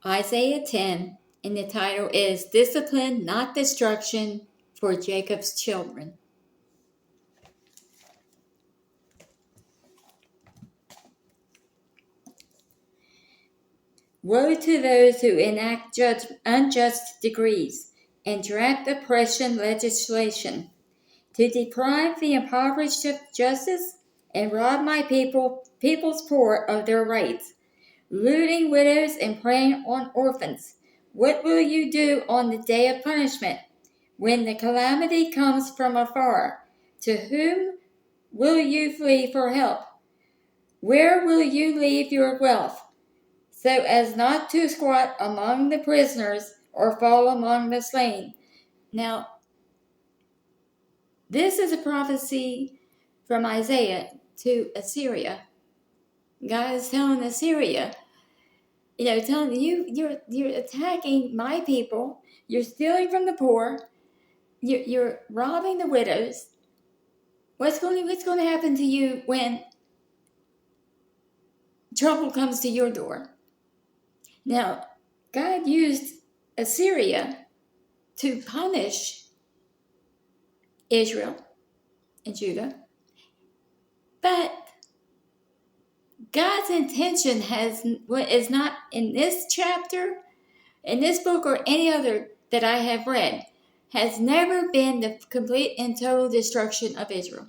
Isaiah 10, and the title is Discipline, Not Destruction for Jacob's Children. Woe to those who enact unjust decrees and draft oppression legislation, to deprive the impoverished of justice and rob my people's poor of their rights, looting widows and preying on orphans. What will you do on the day of punishment, when the calamity comes from afar? To whom will you flee for help? Where will you leave your wealth, so as not to squat among the prisoners or fall among the slain? Now, this is a prophecy from Isaiah to Assyria. God is telling Assyria, telling you're attacking my people, you're stealing from the poor, you're robbing the widows. What's going to happen to you when trouble comes to your door? Now, God used Assyria to punish Israel and Judah, but God's intention is not in this chapter, in this book, or any other that I have read, has never been the complete and total destruction of Israel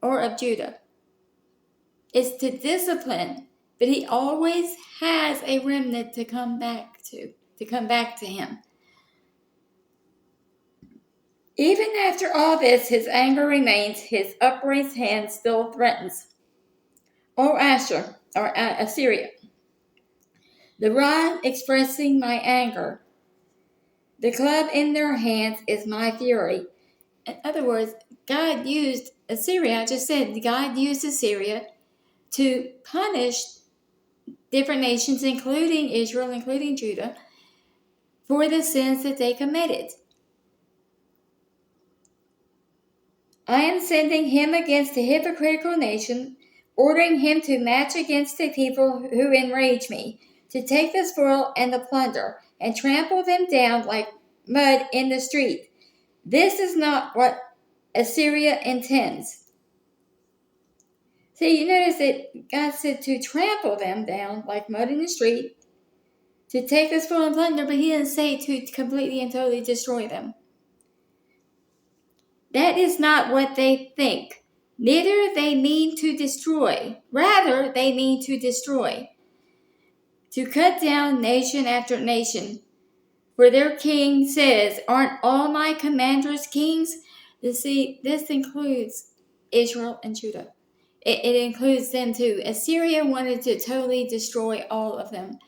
or of Judah. It's to discipline, but he always has a remnant to come back to him. Even after all this, his anger remains, his upraised hand still threatens. O Assyria, the rod expressing my anger, the club in their hands is my fury. In other words, God used Assyria, I just said, God used Assyria to punish different nations, including Israel, including Judah, for the sins that they committed. I am sending him against a hypocritical nation, ordering him to match against the people who enrage me, to take the spoil and the plunder, and trample them down like mud in the street. This is not what Assyria intends. See, you notice that God said to trample them down like mud in the street, to take the spoil and plunder, but he didn't say to completely and totally destroy them. That is not what they think. Neither they mean to destroy. Rather, they mean to destroy. To cut down nation after nation. For their king says, aren't all my commanders kings? You see, this includes Israel and Judah. It includes them too. Assyria wanted to totally destroy all of them.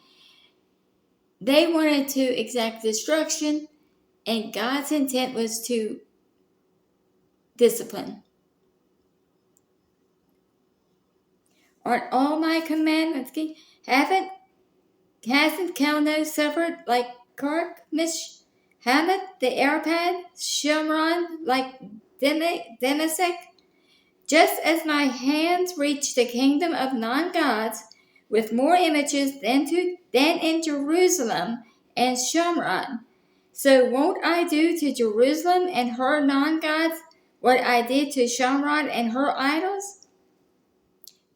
They wanted to exact destruction, and God's intent was to discipline. Aren't all my commandments king? Hasn't Calno suffered like Carchemish? Hamath the Arpad, Shimron like Damasek? Just as my hands reach the kingdom of non-gods, with more images than in Jerusalem and Shomron, so won't I do to Jerusalem and her non-gods what I did to Shomron and her idols?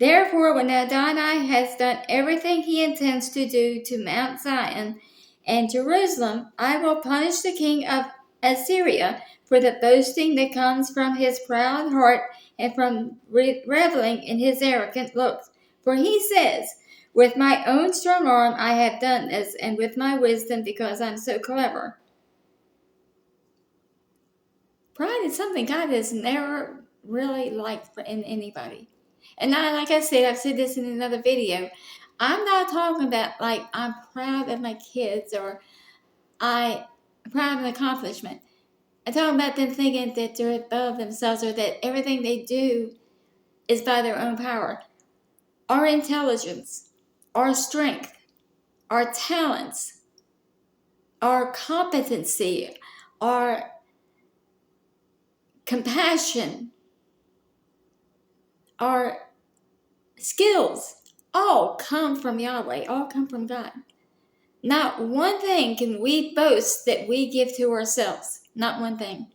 Therefore, when Adonai has done everything he intends to do to Mount Zion and Jerusalem, I will punish the king of Assyria for the boasting that comes from his proud heart and from reveling in his arrogant looks. For he says, with my own strong arm I have done this, and with my wisdom because I'm so clever. Pride is something God has never really liked in anybody. And like I said, I've said this in another video, I'm not talking about like I'm proud of my kids or I'm proud of an accomplishment. I'm talking about them thinking that they're above themselves or that everything they do is by their own power. Our intelligence, our strength, our talents, our competency, our compassion, our skills all come from Yahweh, all come from God. Not one thing can we boast that we give to ourselves. Not one thing.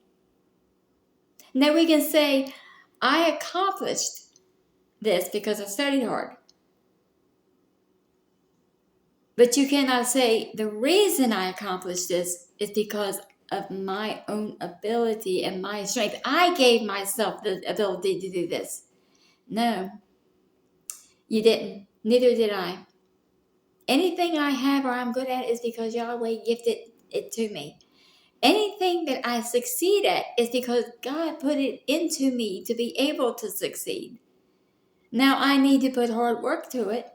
Now we can say, I accomplished this because I studied hard. But you cannot say, the reason I accomplished this is because of my own ability and my strength. I gave myself the ability to do this. No, you didn't. Neither did I. Anything I have or I'm good at is because Yahweh gifted it to me. Anything that I succeed at is because God put it into me to be able to succeed. Now I need to put hard work to it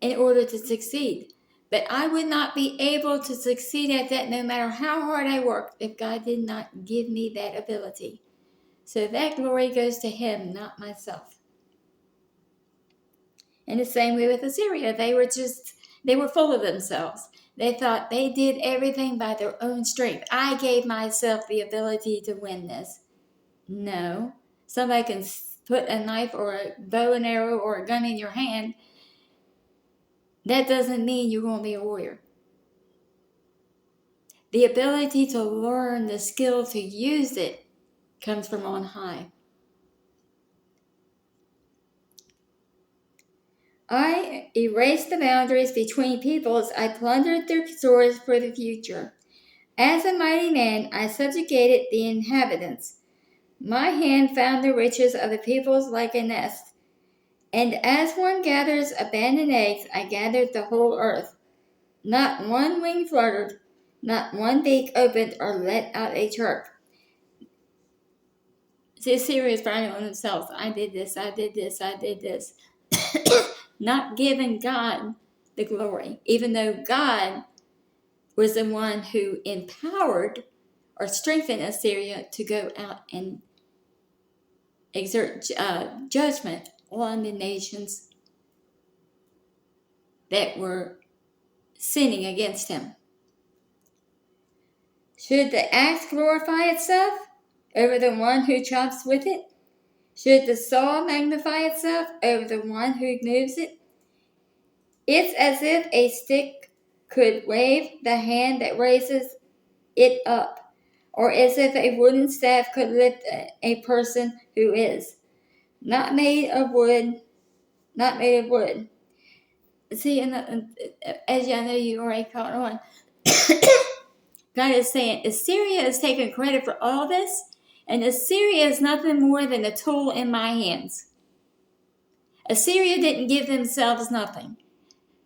in order to succeed. But I would not be able to succeed at that no matter how hard I worked if God did not give me that ability. So that glory goes to Him, not myself. And the same way with Assyria. They were full of themselves. They thought they did everything by their own strength. I gave myself the ability to win this. No. Somebody can put a knife or a bow and arrow or a gun in your hand. That doesn't mean you're going to be a warrior. The ability to learn the skill to use it comes from on high. I erased the boundaries between peoples. I plundered their stores for the future. As a mighty man, I subjugated the inhabitants. My hand found the riches of the peoples like a nest. And as one gathers abandoned eggs, I gathered the whole earth. Not one wing fluttered, not one beak opened or let out a chirp. See, Assyria is bragging on themselves. I did this, I did this, I did this. Not giving God the glory, even though God was the one who empowered or strengthened Assyria to go out and exert judgment on the nations that were sinning against him. Should the axe glorify itself over the one who chops with it? Should the saw magnify itself over the one who moves it? It's as if a stick could wave the hand that raises it up, or as if a wooden staff could lift a person who is not made of wood. See, as I know you already caught on, God is saying Assyria is taking credit for all this, and Assyria is nothing more than a tool in my hands. Assyria didn't give themselves nothing.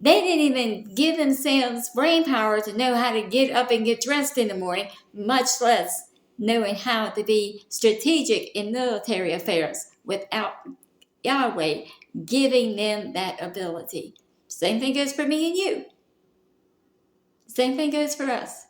They didn't even give themselves brain power to know how to get up and get dressed in the morning, much less knowing how to be strategic in military affairs without Yahweh giving them that ability. Same thing goes for me and you. Same thing goes for us.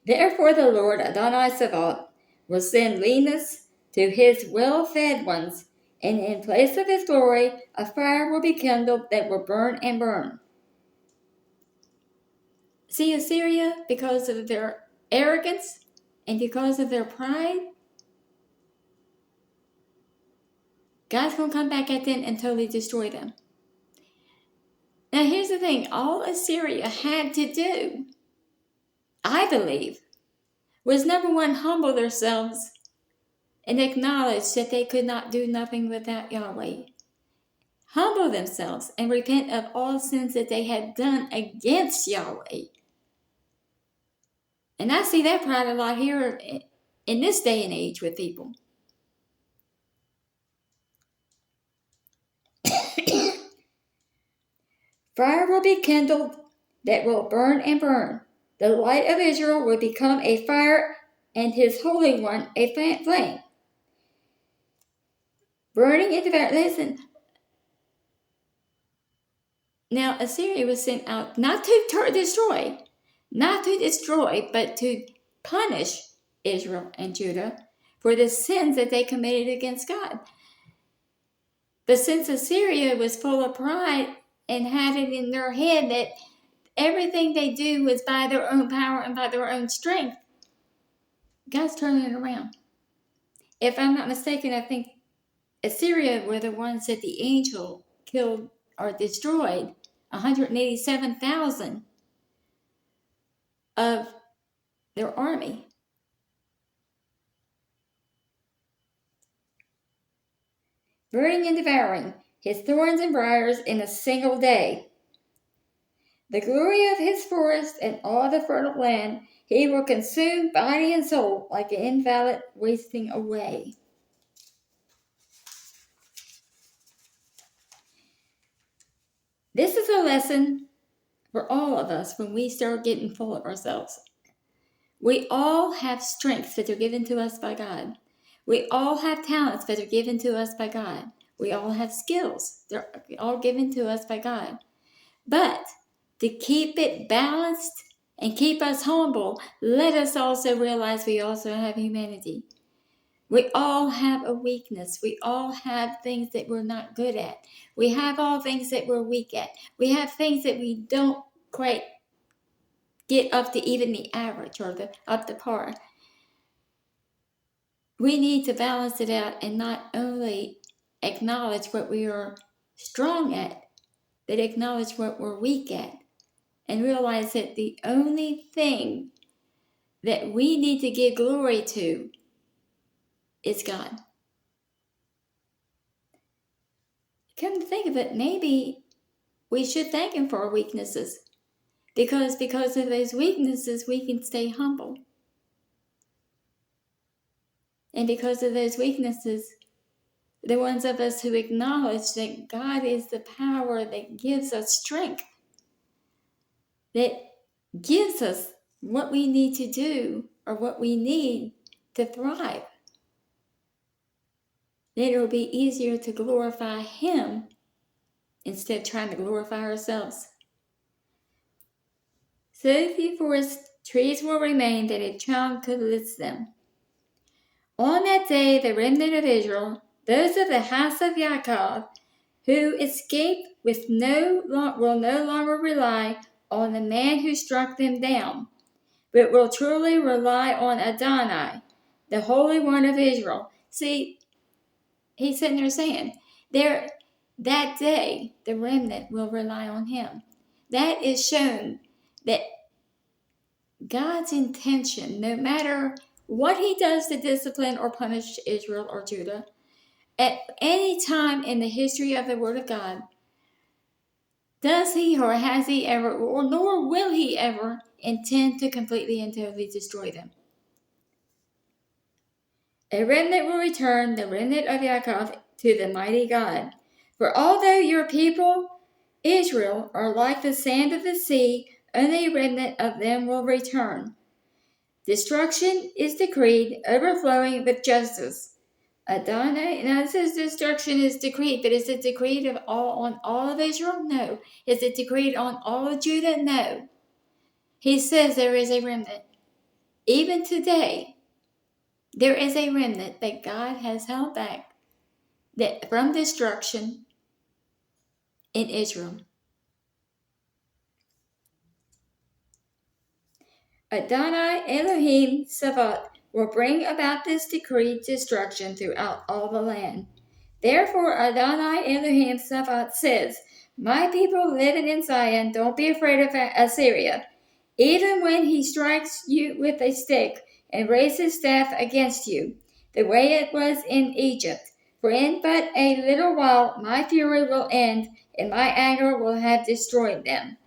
Therefore the Lord Adonai Sabaoth will send leanness to his well-fed ones, and in place of his glory, a fire will be kindled that will burn and burn. See, Assyria, because of their arrogance and because of their pride, God's going to come back at them and totally destroy them. Now, here's the thing. All Assyria had to do, I believe, was number one, humble themselves and acknowledge that they could not do nothing without Yahweh. Humble themselves and repent of all sins that they had done against Yahweh. And I see that pride a lot here in this day and age with people. Fire will be kindled that will burn and burn. The light of Israel will become a fire, and his Holy One a flame. Burning into fire. Listen. Now, Assyria was sent out not to destroy, but to punish Israel and Judah for the sins that they committed against God. But since Assyria was full of pride and had it in their head that everything they do was by their own power and by their own strength, God's turning it around. if I'm not mistaken, I think Assyria were the ones that the angel killed or destroyed 187,000 of their army. Burning and devouring his thorns and briars in a single day. The glory of his forest and all the fertile land he will consume body and soul like an invalid wasting away. This is a lesson for all of us when we start getting full of ourselves. We all have strengths that are given to us by God. We all have talents that are given to us by God. We all have skills. They're all given to us by God. But to keep it balanced and keep us humble, let us also realize we also have humanity. We all have a weakness. We all have things that we're not good at. We have all things that we're weak at. We have things that we don't quite get up to even the average or up to par. We need to balance it out and not only acknowledge what we are strong at, but acknowledge what we're weak at. And realize that the only thing that we need to give glory to is God. Come to think of it, maybe we should thank Him for our weaknesses. Because of those weaknesses, we can stay humble. And because of those weaknesses, the ones of us who acknowledge that God is the power that gives us strength, that gives us what we need to do or what we need to thrive, then it will be easier to glorify Him instead of trying to glorify ourselves. So few forest trees will remain that a child could list them. On that day, the remnant of Israel, those of the house of Yaakov, who escaped will no longer rely on the man who struck them down, but will truly rely on Adonai, the Holy One of Israel. See, he's sitting there saying, that day, the remnant will rely on him. That is shown that God's intention, no matter what he does to discipline or punish Israel or Judah, at any time in the history of the Word of God, does he or has he ever, or nor will he ever, intend to completely and totally destroy them. A remnant will return, the remnant of Yaakov, to the mighty God. For although your people, Israel, are like the sand of the sea, only a remnant of them will return. Destruction is decreed, overflowing with justice. Adonai, now it says destruction is decreed, but is it decreed on all of Israel? No. Is it decreed on all of Judah? No. He says there is a remnant. Even today, there is a remnant that God has held back from destruction in Israel. Adonai Elohim Sabaoth will bring about this decreed destruction throughout all the land. Therefore, Adonai Elohim Sabaoth says, my people living in Zion, don't be afraid of Assyria. Even when he strikes you with a stick and raises his staff against you, the way it was in Egypt. For in but a little while my fury will end, and my anger will have destroyed them.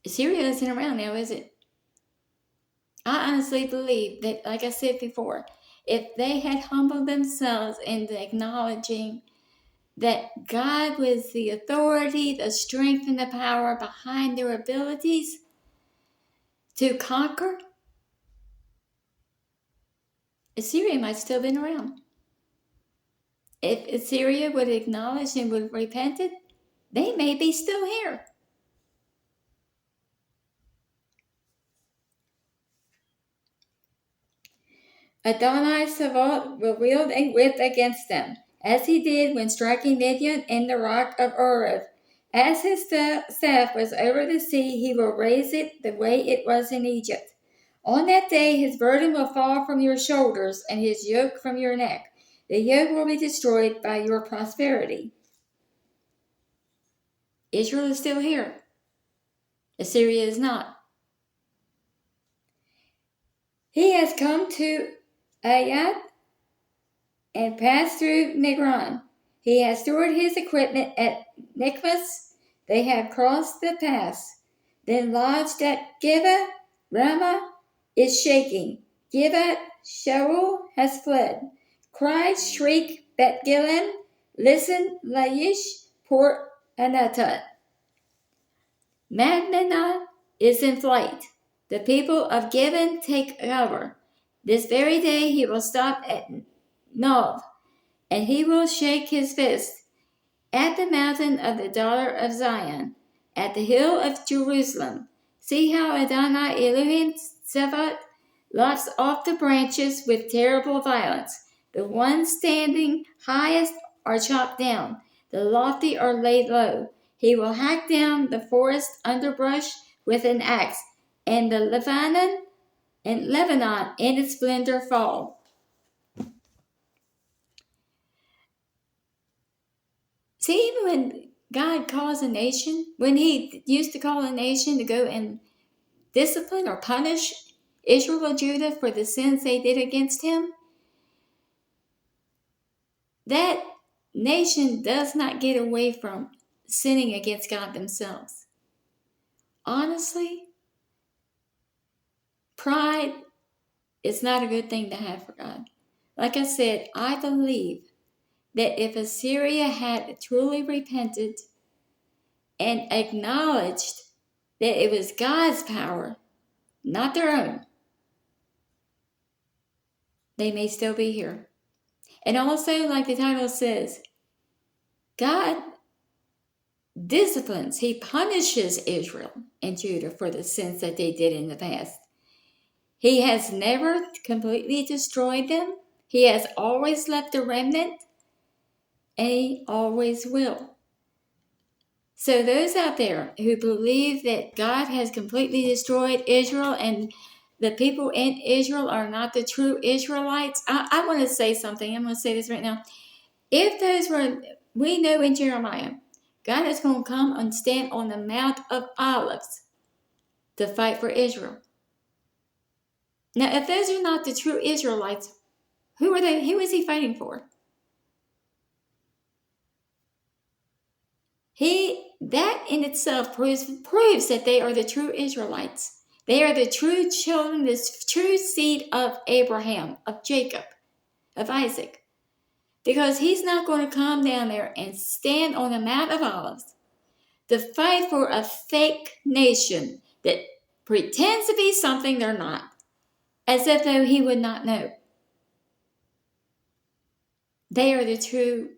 Assyria isn't around now, is it? I honestly believe that, like I said before, if they had humbled themselves into acknowledging that God was the authority, the strength, and the power behind their abilities to conquer, Assyria might still have been around. If Assyria would acknowledge and would have repented, they may be still here. Adonai Sabaoth will wield a whip against them, as he did when striking Midian in the rock of Oreb. As his staff was over the sea, he will raise it the way it was in Egypt. On that day his burden will fall from your shoulders and his yoke from your neck. The yoke will be destroyed by your prosperity. Israel is still here. Assyria is not. He has come to Ayat and passed through Migron. He has stored his equipment at Nichmas. They have crossed the pass. Then lodged at Gibeah. Ramah is shaking. Gibeah Shaul has fled. Cry, shriek, Bet Gilem. Listen, Laish, Port Anatot. Madmenah is in flight. The people of Gibeon take cover. This very day he will stop at Nob, and he will shake his fist at the mountain of the daughter of Zion, at the hill of Jerusalem. See how Adonai Elohim Tsevaot lops off the branches with terrible violence. The ones standing highest are chopped down, the lofty are laid low. He will hack down the forest underbrush with an axe, and the Lebanon in its splendor fall. See, even when God calls a nation, when he used to call a nation to go and discipline or punish Israel or Judah for the sins they did against him, that nation does not get away from sinning against God themselves. Honestly, pride is not a good thing to have for God. Like I said, I believe that if Assyria had truly repented and acknowledged that it was God's power, not their own, they may still be here. And also, like the title says, God disciplines, he punishes Israel and Judah for the sins that they did in the past. He has never completely destroyed them. He has always left a remnant, and he always will. So those out there who believe that God has completely destroyed Israel and the people in Israel are not the true Israelites, I want to say something. I'm going to say this right now. If those were, we know in Jeremiah, God is going to come and stand on the Mount of Olives to fight for Israel. Now, if those are not the true Israelites, who are they? Who is he fighting for? That in itself proves that they are the true Israelites. They are the true children, the true seed of Abraham, of Jacob, of Isaac. Because he's not going to come down there and stand on the Mount of Olives to fight for a fake nation that pretends to be something they're not, as if though he would not know. They are the true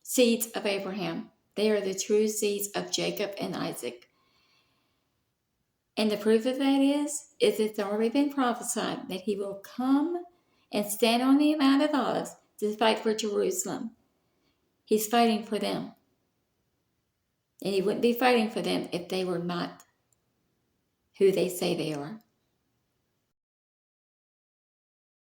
seeds of Abraham. They are the true seeds of Jacob and Isaac. And the proof of that is it's already been prophesied that he will come and stand on the Mount of Olives to fight for Jerusalem. He's fighting for them. And he wouldn't be fighting for them if they were not who they say they are.